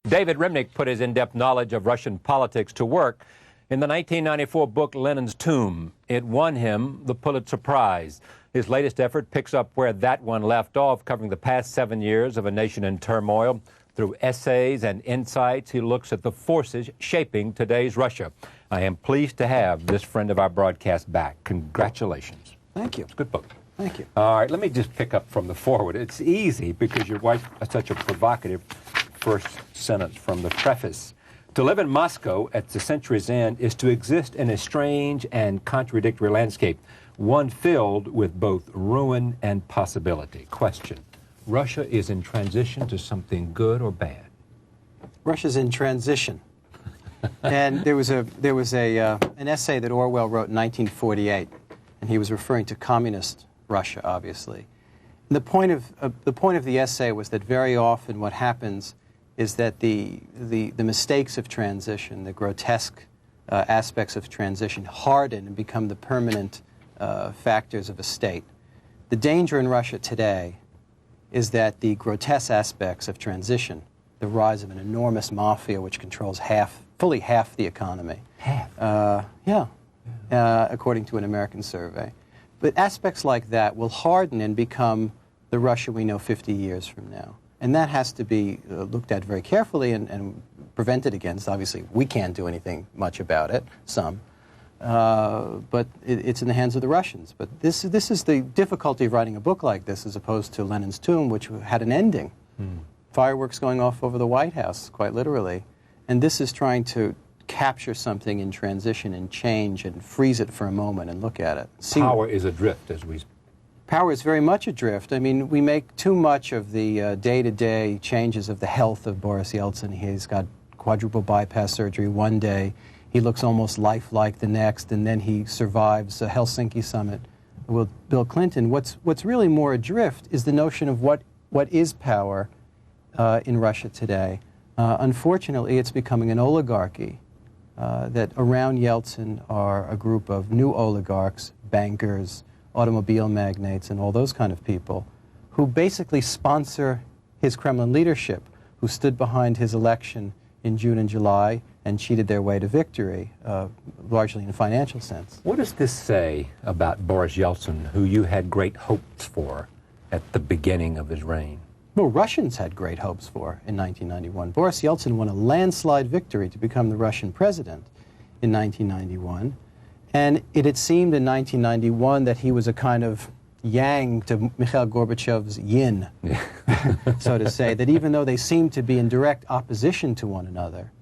David Remnick put his in-depth knowledge of Russian politics to work in the 1994 book Lenin's Tomb. It won him the Pulitzer Prize. His latest effort picks up where that one left off, covering the past 7 years of a nation in turmoil. Through essays and insights, he looks at the forces shaping today's Russia. I am pleased to have this friend of our broadcast back. Congratulations. Thank you. It's a good book. Thank you. All right, let me just pick up from the forward. It's easy because your wife has such a provocative first sentence from the preface. To live in Moscow at the century's end is to exist in a strange and contradictory landscape, one filled with both ruin and possibility. Question: Russia is in transition to something good or bad? Russia's in transition. And there was an essay that Orwell wrote in 1948, and he was referring to communist Russia, obviously. And the point of the essay was that very often what happens is that the mistakes of transition, the grotesque aspects of transition, harden and become the permanent factors of a state. The danger in Russia today is that the grotesque aspects of transition, the rise of an enormous mafia which controls fully half the economy. Half? According to an American survey. But aspects like that will harden and become the Russia we know 50 years from now. And that has to be looked at very carefully and prevented against. Obviously, we can't do anything much about it, but it's in the hands of the Russians. But this is the difficulty of writing a book like this as opposed to Lenin's Tomb, which had an ending. Fireworks going off over the White House, quite literally. And this is trying to capture something in transition and change and freeze it for a moment and look at it. Power is adrift, as we... Power is very much adrift. I mean, we make too much of the day-to-day changes of the health of Boris Yeltsin. He's got quadruple bypass surgery one day. He looks almost lifelike the next, and then he survives a Helsinki summit with Bill Clinton. What's really more adrift is the notion of what is power in Russia today. Unfortunately, it's becoming an oligarchy. That around Yeltsin are a group of new oligarchs, bankers, automobile magnates, and all those kind of people who basically sponsor his Kremlin leadership, who stood behind his election in June and July and cheated their way to victory, largely in a financial sense. What does this say about Boris Yeltsin, who you had great hopes for at the beginning of his reign? Well, Russians had great hopes for in 1991. Boris Yeltsin won a landslide victory to become the Russian president in 1991. And it had seemed in 1991 that he was a kind of yang to Mikhail Gorbachev's yin, so to say, that even though they seemed to be in direct opposition to one another,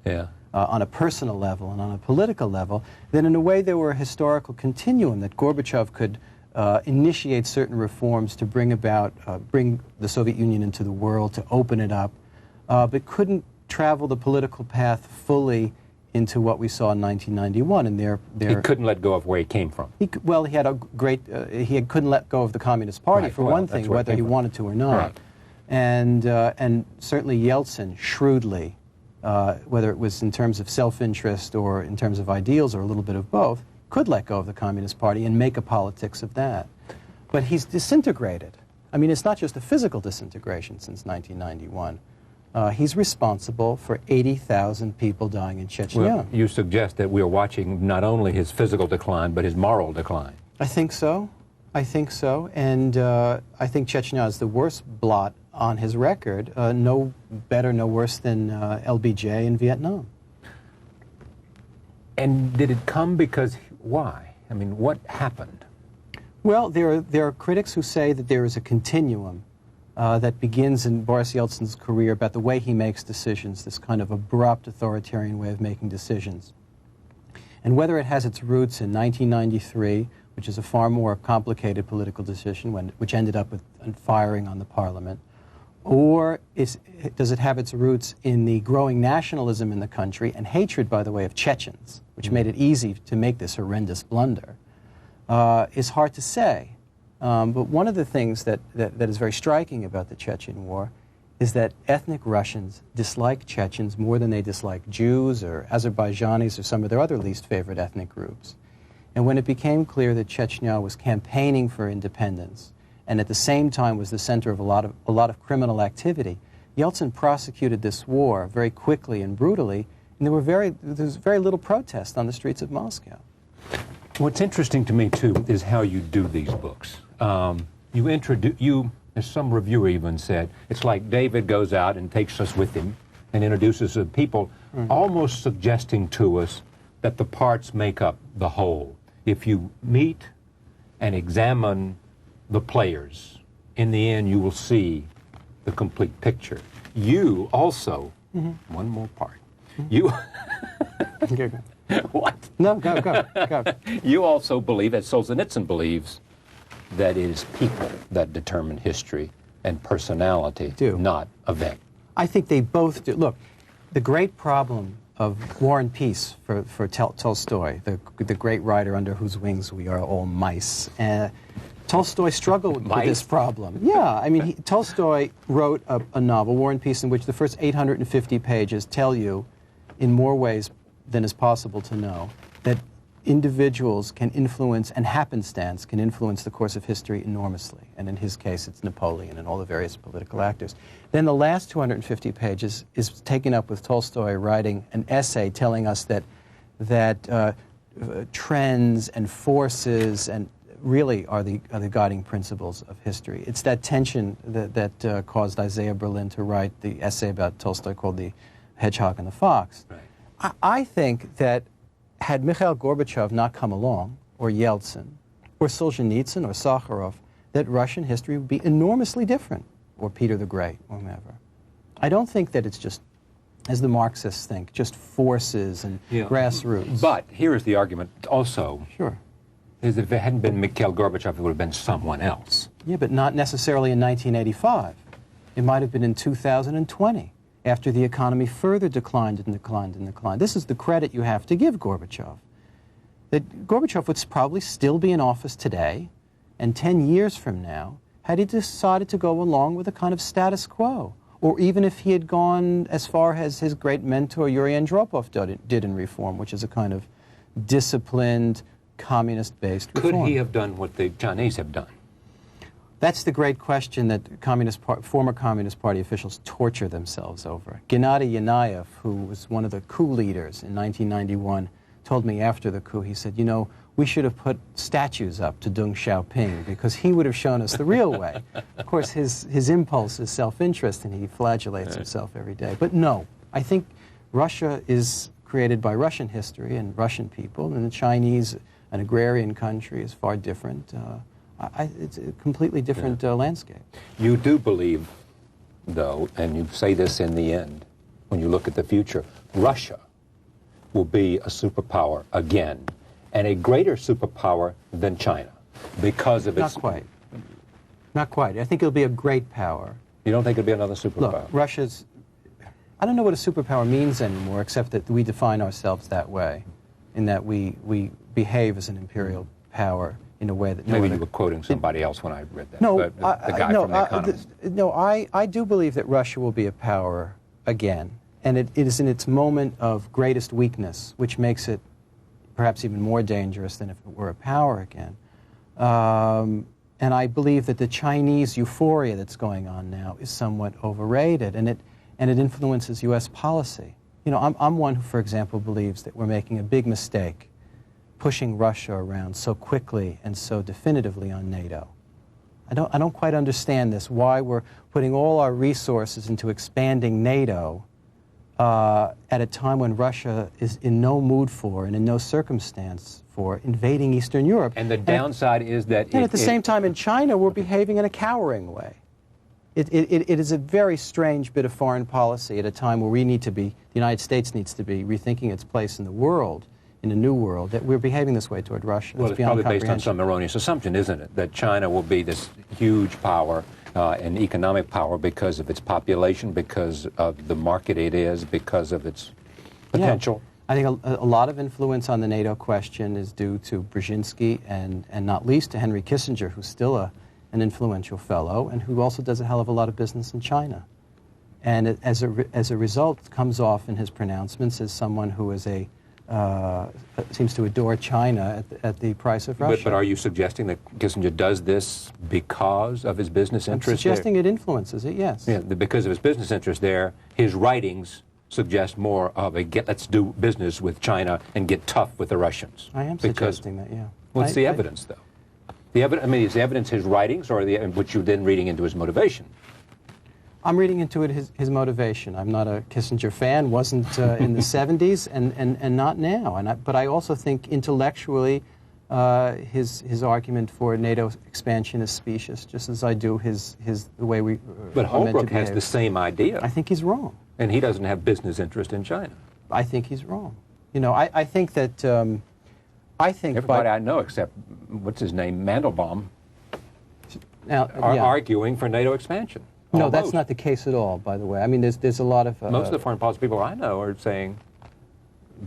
on a personal level and on a political level, then in a way they were a historical continuum, that Gorbachev could initiate certain reforms to bring the Soviet Union into the world, to open it up, but couldn't travel the political path fully into what we saw in 1991, and he couldn't let go of where he came from. He had a great. He couldn't let go of the Communist Party, for one thing, whether he wanted to or not. Right. And certainly Yeltsin shrewdly, whether it was in terms of self-interest or in terms of ideals or a little bit of both, could let go of the Communist Party and make a politics of that. But he's disintegrated. I mean, it's not just a physical disintegration since 1991. He's responsible for 80,000 people dying in Chechnya. Well, you suggest that we are watching not only his physical decline, but his moral decline. I think so. I think so. And I think Chechnya is the worst blot on his record. No better, no worse than LBJ in Vietnam. And did it come because, why? I mean, what happened? Well, there are critics who say that there is a continuum that begins in Boris Yeltsin's career about the way he makes decisions, this kind of abrupt authoritarian way of making decisions. And whether it has its roots in 1993, which is a far more complicated political decision, which ended up with firing on the parliament, or does it have its roots in the growing nationalism in the country and hatred, by the way, of Chechens, which made it easy to make this horrendous blunder, is hard to say. But one of the things that is very striking about the Chechen War is that ethnic Russians dislike Chechens more than they dislike Jews or Azerbaijanis or some of their other least favorite ethnic groups. And when it became clear that Chechnya was campaigning for independence and at the same time was the center of a lot of criminal activity, Yeltsin prosecuted this war very quickly and brutally, and there was very little protest on the streets of Moscow. What's interesting to me, too, is how you do these books. As some reviewer even said, it's like David goes out and takes us with him and introduces the people, almost suggesting to us that the parts make up the whole. If you meet and examine the players, in the end you will see the complete picture. You also, one more part, you... What? No, go. You also believe, as Solzhenitsyn believes, that it is people that determine history and personality, not event. I think they both do. Look, the great problem of War and Peace for Tolstoy, the great writer under whose wings we are all mice, Tolstoy struggled with this problem. Yeah, I mean, Tolstoy wrote a novel, War and Peace, in which the first 850 pages tell you, in more ways than is possible to know, that individuals can influence, and happenstance can influence the course of history enormously. And in his case, it's Napoleon and all the various political actors. Then the last 250 pages is taken up with Tolstoy writing an essay telling us that trends and forces and really are the guiding principles of history. It's that tension that caused Isaiah Berlin to write the essay about Tolstoy called The Hedgehog and the Fox. Right. I think that had Mikhail Gorbachev not come along, or Yeltsin, or Solzhenitsyn, or Sakharov, that Russian history would be enormously different, or Peter the Great, or whomever. I don't think that it's just, as the Marxists think, just forces and grassroots. But here is the argument also. Sure. Is if it hadn't been Mikhail Gorbachev, it would have been someone else. Yeah, but not necessarily in 1985. It might have been in 2020. After the economy further declined and declined and declined. This is the credit you have to give Gorbachev. That Gorbachev would probably still be in office today, and 10 years from now, had he decided to go along with a kind of status quo, or even if he had gone as far as his great mentor Yuri Andropov did in reform, which is a kind of disciplined, communist-based reform. Could he have done what the Chinese have done? That's the great question that former Communist Party officials torture themselves over. Gennady Yanayev, who was one of the coup leaders in 1991, told me after the coup, he said, you know, we should have put statues up to Deng Xiaoping because he would have shown us the real way. Of course, his impulse is self-interest and he flagellates himself every day. But no, I think Russia is created by Russian history and Russian people, and the Chinese, an agrarian country, is far different. It's a completely different landscape. You do believe, though, and you say this in the end, when you look at the future, Russia will be a superpower again, and a greater superpower than China, because of its... Not quite. Not quite. I think it'll be a great power. You don't think it'll be another superpower? Look, Russia's... I don't know what a superpower means anymore, except that we define ourselves that way, in that we behave as an imperial power in a way that... Maybe you were quoting somebody else when I read that. No, the guy from The Economist. I do believe that Russia will be a power again, and it is in its moment of greatest weakness, which makes it perhaps even more dangerous than if it were a power again. And I believe that the Chinese euphoria that's going on now is somewhat overrated, and it influences U.S. policy. You know, I'm one who, for example, believes that we're making a big mistake pushing Russia around so quickly and so definitively on NATO. I don't quite understand this, why we're putting all our resources into expanding NATO at a time when Russia is in no mood for and in no circumstance for invading Eastern Europe. And the downside is that... And at the same time in China, we're behaving in a cowering way. It is a very strange bit of foreign policy at a time where we need to be, the United States needs to be rethinking its place in the world, in a new world, that we're behaving this way toward Russia. Well, it's probably based on some erroneous assumption, isn't it? That China will be this huge power and economic power because of its population, because of the market it is, because of its potential. Yeah. I think a lot of influence on the NATO question is due to Brzezinski and not least to Henry Kissinger, who's still an influential fellow and who also does a hell of a lot of business in China. And as a result, comes off in his pronouncements as someone who is a seems to adore China at the price of Russia. But are you suggesting that Kissinger does this because of his business I'm interests? suggesting it influences it, yes. Yeah, because of his business interests there, his writings suggest more of a let's do business with China and get tough with the Russians. I am suggesting that, yeah. What's the evidence, though? The evidence, I mean, is the evidence his writings, or which you're then reading into his motivation? I'm reading into it his motivation. I'm not a Kissinger fan, wasn't in the 70s, and not now. But I also think intellectually his argument for NATO expansion is specious, just as I do the way we But are meant to Holbrooke has behave. the same idea. I think he's wrong. And he doesn't have business interest in China. I think he's wrong. You know, I think that... Everybody I know except, what's his name, Mandelbaum, now, are yeah. arguing for NATO expansion. No, Almost. that's not the case at all, by the way. I mean, there's a lot of... Most of the foreign policy people I know are saying,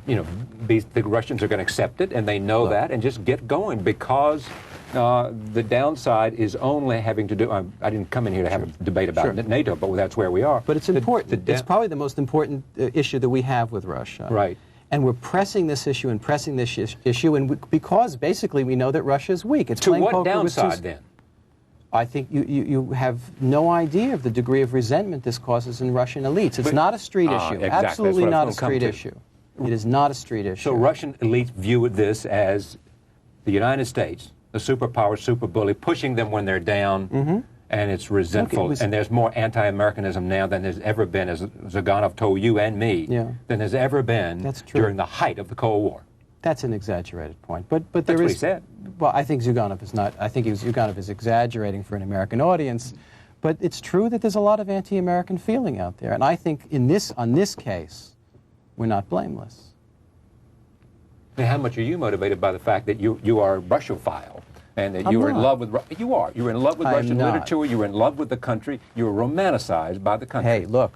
you know, the Russians are going to accept it, and they know that, and just get going, because the downside is only having to do... I didn't come in here to have a debate about NATO, but that's where we are. But it's important. It's probably the most important issue that we have with Russia. Right. And we're pressing this issue and pressing this issue, and because basically we know that Russia is weak. It's to playing what poker downside, with then? I think you have no idea of the degree of resentment this causes in Russian elites. It's not a street issue. Exactly. Absolutely not a street issue. It is not a street issue. So Russian elites view this as the United States, the superpower, super bully, pushing them when they're down, and it's resentful. And there's more anti-Americanism now than there's ever been, as Zyuganov told you and me, than there's ever been during the height of the Cold War. That's an exaggerated point, but That's there what is. he said. Well, I think Zyuganov is not. I think Zyuganov is exaggerating for an American audience, but it's true that there's a lot of anti-American feeling out there, and I think on this case, we're not blameless. Now, how much are you motivated by the fact that you are Russophile? And that you are in love with you're in love with Russian literature. You're in love with the country. You're romanticized by the country. Hey, look!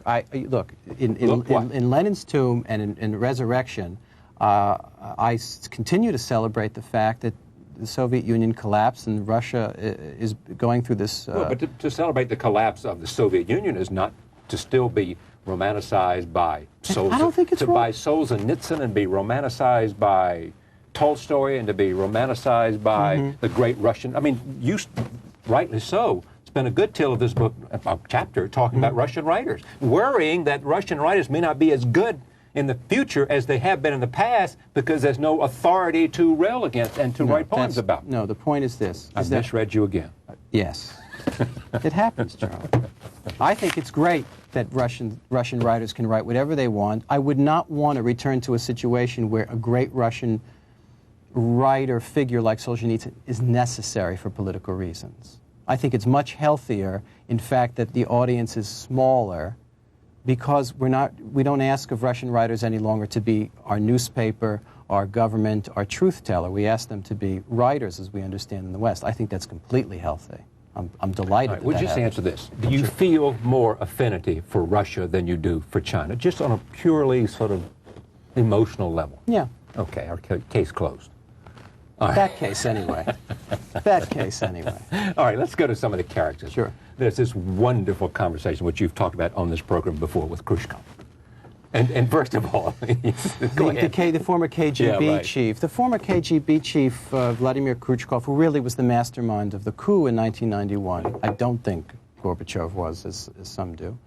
In Lenin's tomb and in Resurrection, I continue to celebrate the fact that the Soviet Union collapsed and Russia is going through this. But to celebrate the collapse of the Soviet Union is not to still be romanticized by Solzhenitsyn. I don't think it's wrong. By Solzhenitsyn and be romanticized by Tolstoy and to be romanticized by the great Russian. I mean, you rightly so spent a good deal of this book, chapter, talking about Russian writers, worrying that Russian writers may not be as good in the future as they have been in the past because there's no authority to rail against and to write poems about. No, the point is this. I misread you again. Yes. It happens, Charlie. I think it's great that Russian writers can write whatever they want. I would not want to return to a situation where a great Russian writer figure like Solzhenitsyn is necessary for political reasons. I think it's much healthier, in fact, that the audience is smaller because we don't ask of Russian writers any longer to be our newspaper, our government, our truth teller. We ask them to be writers as we understand in the West. I think that's completely healthy. I'm delighted. Right, would you just answer this? Do you feel more affinity for Russia than you do for China, just on a purely sort of emotional level? Yeah. Okay, our case closed. That case, anyway. That case, anyway. All right, let's go to some of the characters. Sure. There's this wonderful conversation, which you've talked about on this program before, with Khrushchev. And first of all, go ahead. The former KGB chief. The former KGB chief, Vladimir Khrushchev, who really was the mastermind of the coup in 1991. I don't think Gorbachev was, as some do.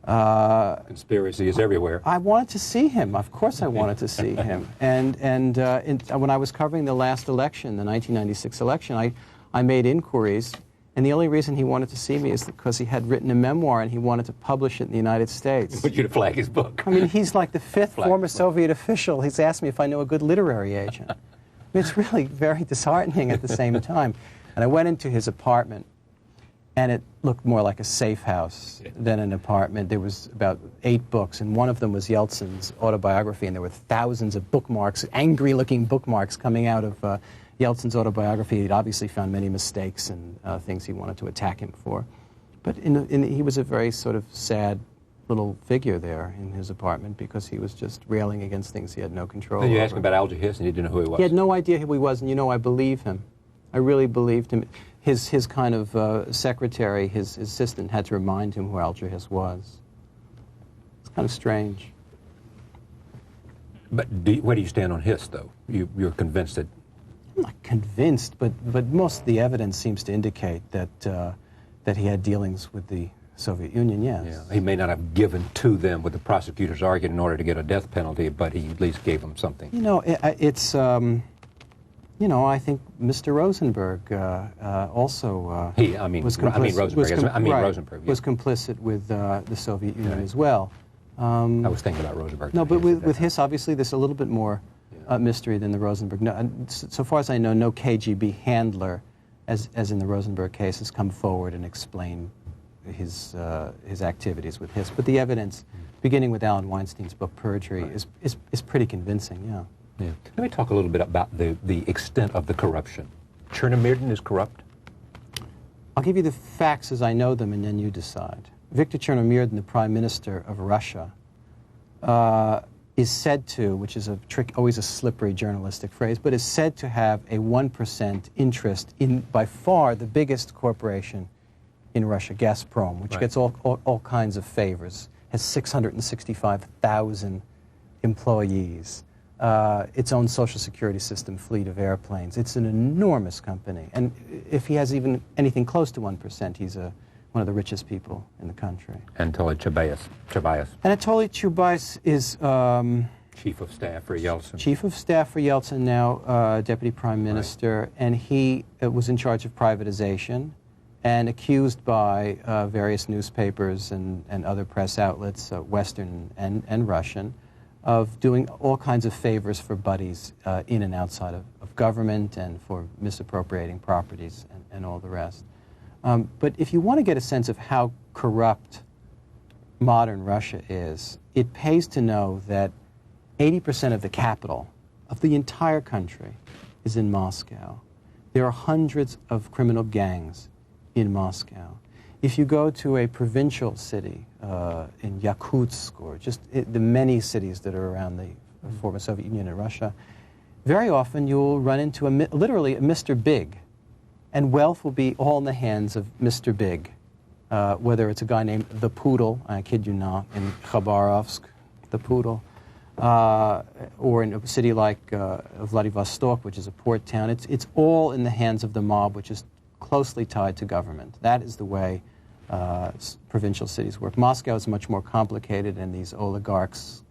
Conspiracy is everywhere. I wanted to see him. Of course I wanted to see him. And when I was covering the last election, the 1996 election, I made inquiries. And the only reason he wanted to see me is because he had written a memoir and he wanted to publish it in the United States. Put you to flag his book. I mean, he's like the fifth former Soviet official. He's asked me if I know a good literary agent. I mean, it's really very disheartening at the same time. And I went into his apartment, and it looked more like a safe house than an apartment. There was about 8 books, and one of them was Yeltsin's autobiography, and there were thousands of bookmarks, angry-looking bookmarks coming out of Yeltsin's autobiography. He'd obviously found many mistakes and things he wanted to attack him for. But he was a very sort of sad little figure there in his apartment because he was just railing against things he had no control over. And you asked him about Alger Hiss and he didn't know who he was. He had no idea who he was, and I believe him. I really believed him. His kind of secretary, his assistant, had to remind him who Alger Hiss was. It's kind of strange. But where do you stand on Hiss, though? You're convinced that... I'm not convinced, but most of the evidence seems to indicate that he had dealings with the Soviet Union, yes. Yeah. He may not have given to them what the prosecutors argued in order to get a death penalty, but he at least gave them something. You know, it's... you know, I think Mr. Rosenberg also Rosenberg was complicit with the Soviet Union as well. I was thinking about Rosenberg. No, but with Hiss, obviously, there's a little bit more mystery than the Rosenberg. No, so far as I know, no KGB handler, as in the Rosenberg case, has come forward and explained his activities with Hiss. But the evidence, beginning with Alan Weinstein's book Perjury, is pretty convincing. Yeah. Yeah. Let me talk a little bit about the extent of the corruption. Chernomyrdin is corrupt? I'll give you the facts as I know them, and then you decide. Viktor Chernomyrdin, the Prime Minister of Russia, is said to, which is always a slippery journalistic phrase, but is said to have a 1% interest in, by far, the biggest corporation in Russia, Gazprom, which gets all kinds of favors, has 665,000 employees. Its own social security system, fleet of airplanes. It's an enormous company. And if he has even anything close to 1%, he's one of the richest people in the country. Anatoly Chubais. Anatoly Chubais is... Chief of Staff for Yeltsin. Chief of Staff for Yeltsin, now Deputy Prime Minister. And he was in charge of privatization and accused by various newspapers and other press outlets, Western and Russian, of doing all kinds of favors for buddies in and outside of government and for misappropriating properties and all the rest. But if you want to get a sense of how corrupt modern Russia is, it pays to know that 80% of the capital of the entire country is in Moscow. There are hundreds of criminal gangs in Moscow. If you go to a provincial city in Yakutsk or just the many cities that are around the former Soviet Union and Russia, very often you'll run into literally a Mr. Big, and wealth will be all in the hands of Mr. Big, whether it's a guy named the Poodle, I kid you not, in Khabarovsk, the Poodle, or in a city like Vladivostok, which is a port town. It's all in the hands of the mob, which is closely tied to government. That is the way provincial cities work. Moscow is much more complicated, and these oligarchs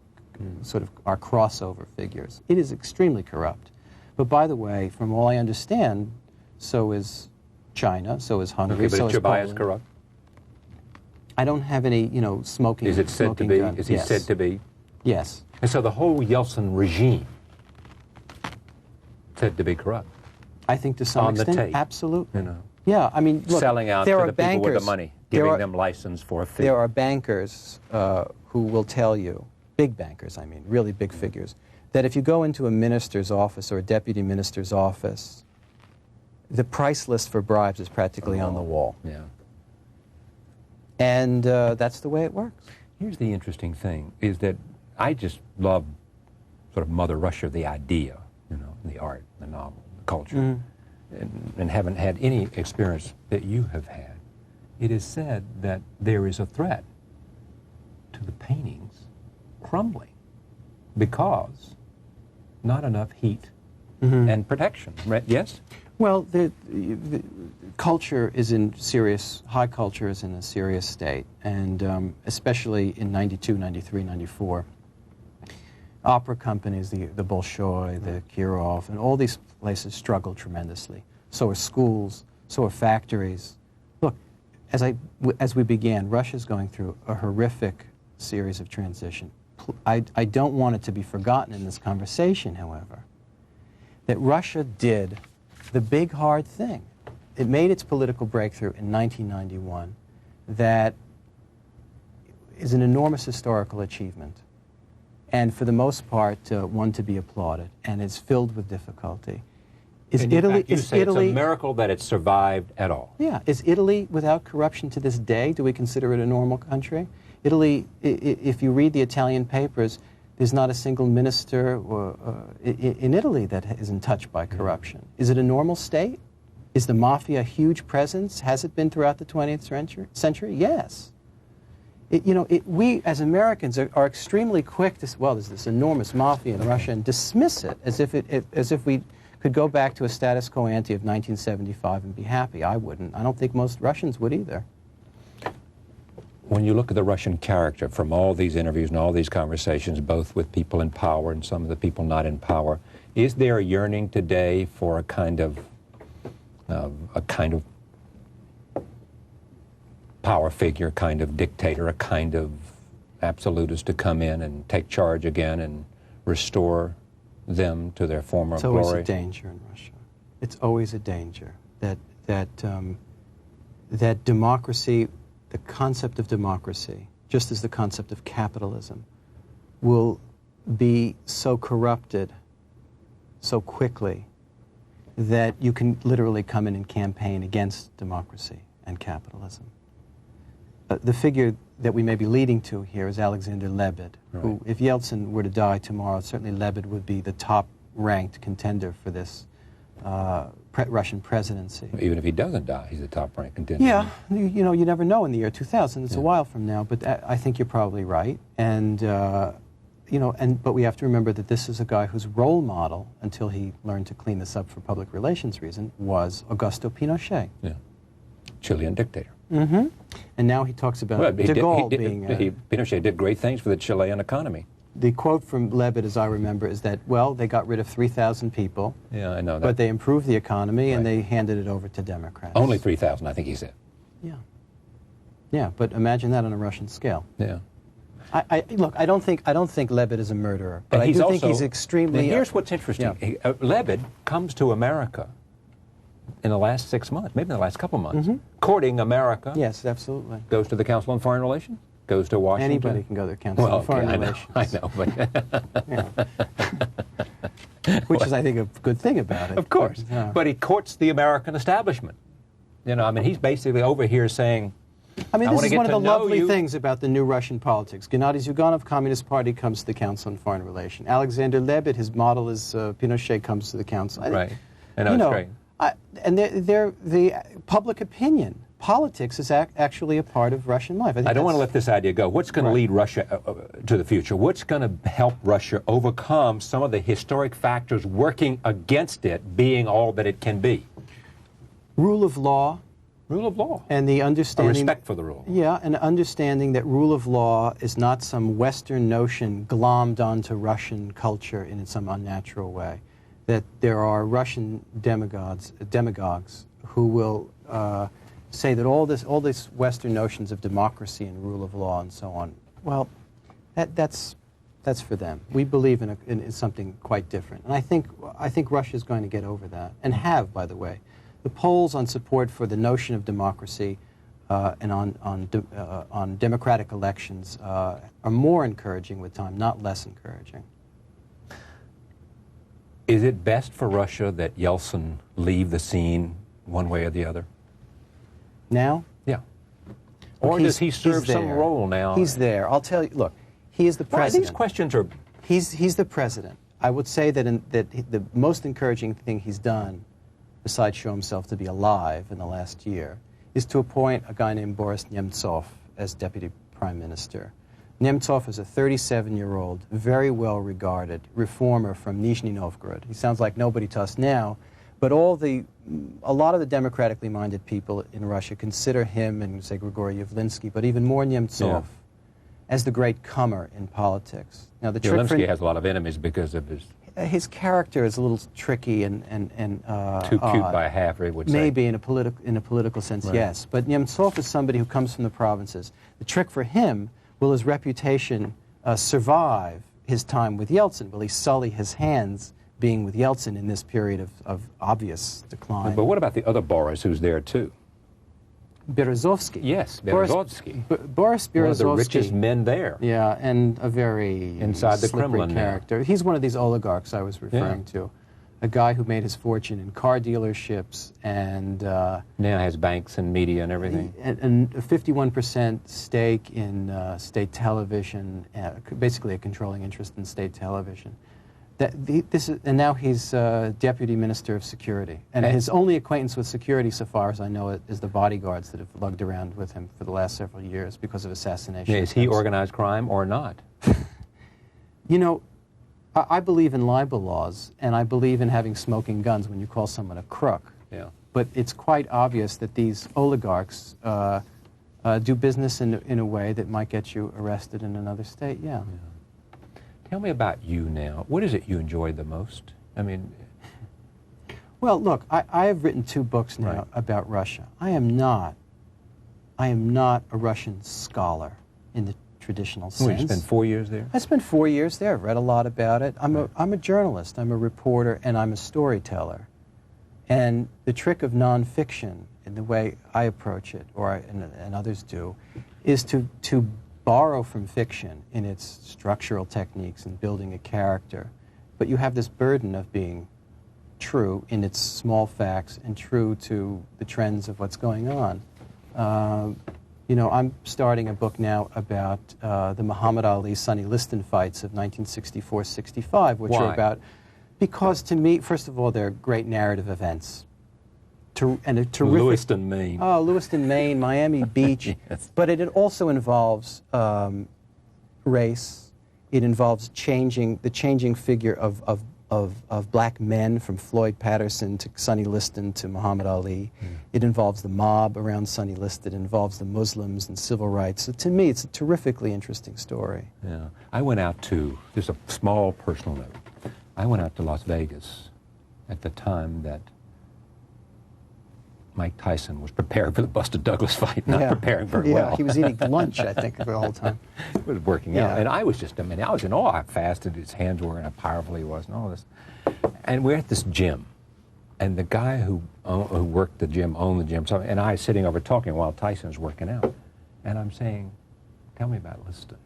sort of are crossover figures. It is extremely corrupt. But by the way, from all I understand, so is China, so is Hungary, okay, but so is Poland. Chubais corrupt? I don't have any, smoking. Is it said to be? Gun. Is he said to be? Yes. And so the whole Yeltsin regime said to be corrupt. I think to some extent, the tape, absolutely. Yeah, I mean, look, selling out to the people with the money, giving them license for a fee. There are bankers who will tell you, big bankers, I mean, really big figures, that if you go into a minister's office or a deputy minister's office, the price list for bribes is practically on the wall. Yeah. And that's the way it works. Here's the interesting thing, is that I just love sort of Mother Russia, the idea, the art, the novel, the culture, and haven't had any experience that you have had. It is said that there is a threat to the paintings crumbling because not enough heat and protection, right? Yes? Well, the culture is in high culture is in a serious state, and especially in 92, 93, 94, opera companies, the Bolshoi, the Kirov, and all these places struggle tremendously. So are schools, so are factories. Look, as we began, Russia's going through a horrific series of transition. I don't want it to be forgotten in this conversation, however, that Russia did the big, hard thing. It made its political breakthrough in 1991 that is an enormous historical achievement, and for the most part, one to be applauded, and is filled with difficulty. Is Italy? It's a miracle that it survived at all. Yeah. Is Italy without corruption to this day? Do we consider it a normal country? Italy, if you read the Italian papers, there's not a single minister in Italy that isn't touched by corruption. Is it a normal state? Is the mafia a huge presence? Has it been throughout the 20th century? Yes. We as Americans are extremely quick to, well, there's this enormous mafia in Russia, and dismiss it as if we could go back to a status quo ante of 1975 and be happy. I wouldn't. I don't think most Russians would either. When you look at the Russian character from all these interviews and all these conversations, both with people in power and some of the people not in power, is there a yearning today for a kind of power figure, kind of dictator, a kind of absolutist to come in and take charge again and restore them to their former glory? It's always a danger in Russia. It's always a danger that democracy, the concept of democracy, just as the concept of capitalism, will be so corrupted so quickly that you can literally come in and campaign against democracy and capitalism. The figure that we may be leading to here is Alexander Lebed, right, who, if Yeltsin were to die tomorrow, certainly Lebed would be the top-ranked contender for this Russian presidency. Even if he doesn't die, he's the top-ranked contender. Yeah, you never know in the year 2000. It's a while from now, but I think you're probably right. And but we have to remember that this is a guy whose role model, until he learned to clean this up for public relations reasons, was Augusto Pinochet. Yeah, Chilean dictator. Mm-hmm. And now he talks about de Gaulle being... Pinochet did great things for the Chilean economy. The quote from Lebed, as I remember, is that, well, they got rid of 3,000 people. Yeah, I know that. But they improved the economy, right, and they handed it over to Democrats. Only 3,000, I think he said. Yeah. Yeah, but imagine that on a Russian scale. Yeah. Look, I don't think Lebed is a murderer, but I do think he's extremely... Here's what's interesting. Yeah. Lebed comes to America in the last 6 months, maybe in the last couple months, courting America. Yes, absolutely. Goes to the Council on Foreign Relations, goes to Washington. Anybody can go to the Council on Foreign Relations. I know, but... Which is, I think, a good thing about it. Of course. Yeah. But he courts the American establishment. He's basically over here saying... this is one of the lovely things about the new Russian politics. Gennady Zyuganov, Communist Party, comes to the Council on Foreign Relations. Alexander Lebed, his model is Pinochet, comes to the Council. Right. I know, it's great. And the public opinion, politics is actually a part of Russian life. I don't want to let this idea go. What's going to lead Russia to the future? What's going to help Russia overcome some of the historic factors working against it being all that it can be? Rule of law. Rule of law. And the understanding... respect for the rule. Yeah, and understanding that rule of law is not some Western notion glommed onto Russian culture in some unnatural way. That there are Russian demagogues who will say that all these Western notions of democracy and rule of law and so on, well, that's for them. We believe in something quite different. And I think Russia is going to get over that, and have, by the way. The polls on support for the notion of democracy and on democratic elections are more encouraging with time, not less encouraging. Is it best for Russia that Yeltsin leave the scene one way or the other? Now? Yeah. Or does he serve some role now? He's there. I'll tell you, look, he is the president. These questions are... He's the president. I would say that the most encouraging thing he's done, besides show himself to be alive in the last year, is to appoint a guy named Boris Nemtsov as deputy prime minister. Nemtsov is a 37-year-old, very well-regarded reformer from Nizhny Novgorod. He sounds like nobody to us now, but a lot of the democratically minded people in Russia consider him and, say, Grigory Yavlinsky, but even more Nemtsov, as the great comer in politics. Now, the Yavlinsky has a lot of enemies because of his character is a little tricky and too cute by half, they would say. Maybe in a political sense, right, yes. But Nemtsov is somebody who comes from the provinces. The trick for him: will his reputation survive his time with Yeltsin? Will he sully his hands being with Yeltsin in this period of obvious decline? But what about the other Boris who's there too? Berezovsky. Yes, Berezovsky. Boris Berezovsky. One of the richest men there. Yeah, and a very inside the Kremlin character. Now. He's one of these oligarchs I was referring to. A guy who made his fortune in car dealerships and... now has banks and media and everything. And a 51% stake in state television, basically a controlling interest in state television. And now he's Deputy Minister of Security. And his only acquaintance with security, so far as I know it, is the bodyguards that have lugged around with him for the last several years because of assassination. Is he organized crime or not? You know, I believe in libel laws, and I believe in having smoking guns when you call someone a crook. Yeah. But it's quite obvious that these oligarchs do business in a way that might get you arrested in another state, yeah. Tell me about you now. What is it you enjoy the most? I mean... Well, look, I have written 2 books now about Russia. I am not a Russian scholar in the traditional sense. Well, you spent 4 years there? I spent 4 years there. I've read a lot about it. I'm a journalist, I'm a reporter, and I'm a storyteller. And the trick of nonfiction, in the way I approach it, and others do, is to borrow from fiction in its structural techniques and building a character. But you have this burden of being true in its small facts and true to the trends of what's going on. You know, I'm starting a book now about the Muhammad Ali-Sonny Liston fights of 1964-65, which are about... Because to me, first of all, they're great narrative events. And a terrific... Lewiston, Maine. Oh, Lewiston, Maine, Miami Beach. Yes. But it also involves race. It involves the changing figure of black men, from Floyd Patterson to Sonny Liston to Muhammad Ali. It involves the mob around Sonny Liston. It involves the Muslims and civil rights. So to me, it's a terrifically interesting story. Yeah. I went out to, there's a small personal note. I went out to Las Vegas at the time that Mike Tyson was preparing for the Buster Douglas fight, not preparing very well. Yeah, he was eating lunch, I think, the whole time. It was working out. And I was just, I mean, I was in awe how fast his hands were and how powerful he was and all this. And we're at this gym. And the guy who worked the gym, owned the gym, and I sitting over talking while Tyson was working out. And I'm saying, tell me about Liston.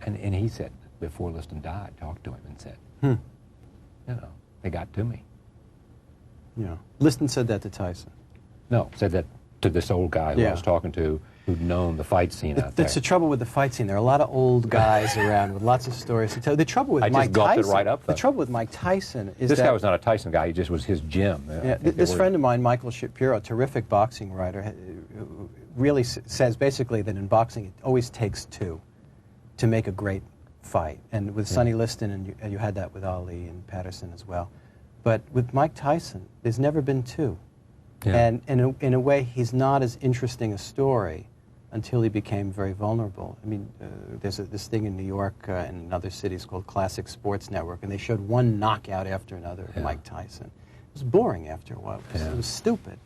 And he said, before Liston died, talked to him and said, you know, they got to me. Yeah. Liston said that to Tyson. No, said that to this old guy who I was talking to, who'd known the fight scene out there. That's the trouble with the fight scene. There are a lot of old guys around with lots of stories to tell. The trouble with Mike Tyson... it right up, though. The trouble with Mike Tyson is this guy was not a Tyson guy. He just was his gym. This friend of mine, Michael Shapiro, a terrific boxing writer, really says basically that in boxing it always takes 2 to make a great fight. And with Sonny Liston, and you had that with Ali and Patterson as well. But with Mike Tyson, there's never been 2. Yeah. And in a way, he's not as interesting a story until he became very vulnerable. I mean, there's this thing in New York and in other cities called Classic Sports Network, and they showed one knockout after another of Mike Tyson. It was boring after a while. It was stupid.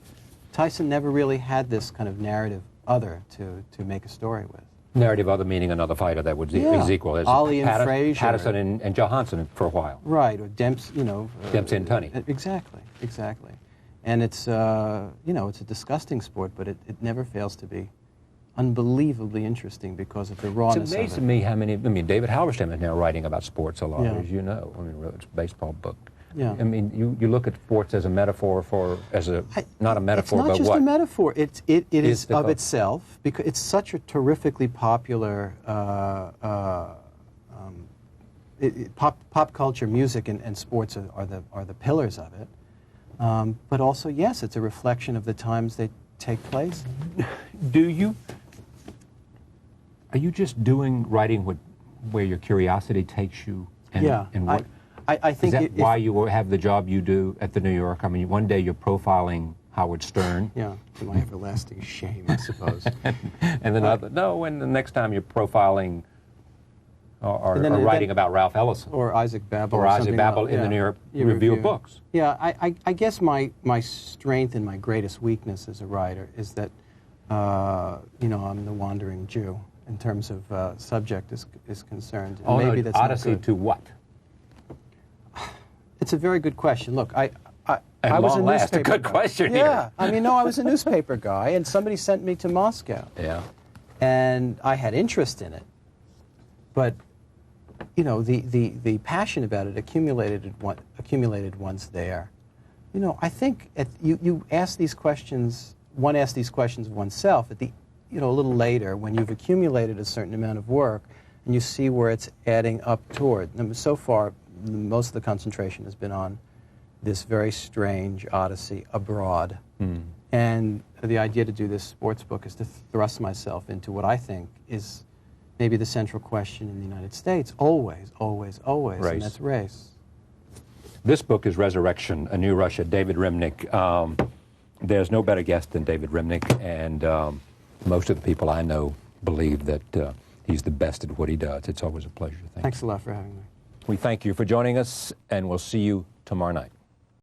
Tyson never really had this kind of narrative other to make a story with. Narrative other meaning another fighter that would is equal. There's Ali and Frazier. Patterson and Johansson for a while. Right, or Dempsey, you know. Dempsey and Tunney. Exactly. And it's, you know, it's a disgusting sport, but it never fails to be unbelievably interesting because of the rawness of it. It's amazing to me how many, I mean, David Halberstam is now writing about sports a lot, as you know. I mean, it's a baseball book. Yeah. I mean, you look at sports as a metaphor for, not a metaphor, but what? It's not just a metaphor. It is of itself, because it's such a terrifically popular pop culture, music, and sports are the pillars of it. But also, yes, it's a reflection of the times they take place. Are you just writing where your curiosity takes you? And what? I think is that why you have the job you do at the New York? I mean, one day you're profiling Howard Stern. Yeah, to my everlasting shame, I suppose. and the next time you're profiling or writing about Ralph Ellison. Or Isaac Babel. Or Isaac Babel in the New York Review of Books. Yeah, I guess my strength and my greatest weakness as a writer is that, you know, I'm the wandering Jew in terms of subject is concerned. And maybe that's Odyssey to what? It's a very good question. Look, I was a newspaper guy. Good question here. Yeah, I mean, no, I was a newspaper guy, and somebody sent me to Moscow. Yeah. And I had interest in it, but, you know, the passion about it accumulated once there. You know, I think you ask these questions. One asks these questions of oneself at a little later when you've accumulated a certain amount of work, and you see where it's adding up toward. And so far, most of the concentration has been on this very strange odyssey abroad. And the idea to do this sports book is to thrust myself into what I think is maybe the central question in the United States, always, always, always, Race. and that's race. This book is Resurrection, A New Russia, David Remnick. There's no better guest than David Remnick, and most of the people I know believe that he's the best at what he does. It's always a pleasure. Thanks a lot for having me. We thank you for joining us, and we'll see you tomorrow night.